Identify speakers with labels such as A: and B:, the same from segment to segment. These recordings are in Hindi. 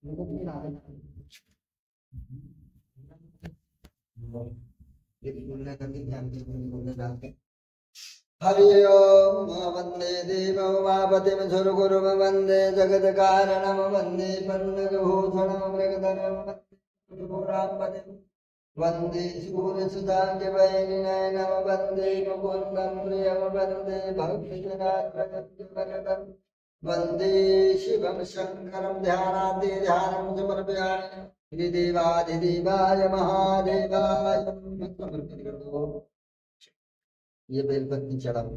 A: हरि ओम वंदे देवो उमापतिं सुरगुरुं वंदे जगत्कारणं वंदे पन्नगभूषणं मृगधरं वंदे पुराणपतिं वंदे सूर्यसुताङ्गवैरिनयनं वंदे मुकुन्दं प्रियं वंदे भक्तिजनार्दनं वंदे शिवं शङ्करं ध्यानाद्य ध्यानं समर्पयामि श्रीदेवाधिदेवाय महादेवाय समर्पित कर दो। ये बेलपत्नी चढ़ाओ।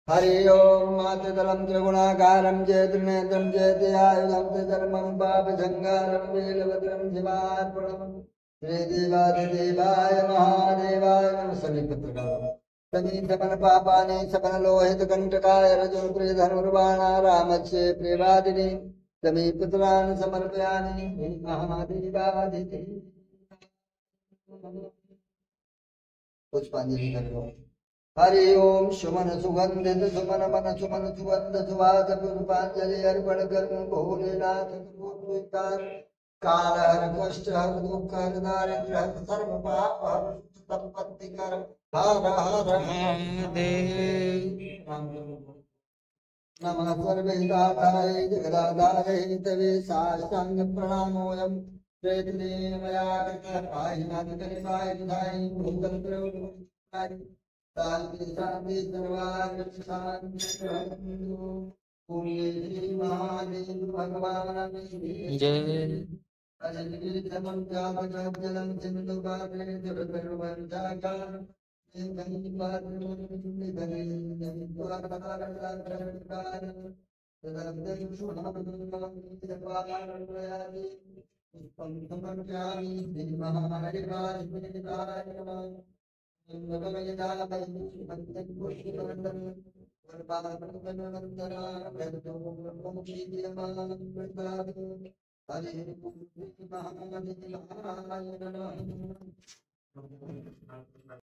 A: हरि ओम मातृतलम त्रिगुणाकारं जय त्रिनेत्रं जय दयायुधं त्रिधर्मं पापसंहारं वीरभद्रं शिवार्पणम् श्रीदेवाधिदेवाय महादेवाय नमः। सभी पत्रकारों सभी सपन पापानि सपन लोहित कंटकाय रजो प्रिय धनुर्बाणा रामस्य प्रियवादिनी सभी पुत्रान् समर्पयामि महादेवाधिदेवाय। पुष्पांजलि करो। हरि ओम सुमन सुगंधित सुमन मन सुमन सुगंध सुवास पुष्पांजलि अर्पण करूं भोलेनाथ स्वीकार। काल हर कष्ट हर दुख हर दारिद्र हर सर्व पाप हर संपत्ति कर हर हर महादेव। नमः सर्वहिताय जगदाधारे तवे साष्टांग प्रणामोऽयं प्रेतदेव मया कृतः पाहिनाथ कनिपाय दुधाय भूतल प्रभु शांति शांति सर्वांग शांति श्री महादेव भगवान जय। अजलम जलम सिंधु पात्रे जलधर्मंजाकार हरे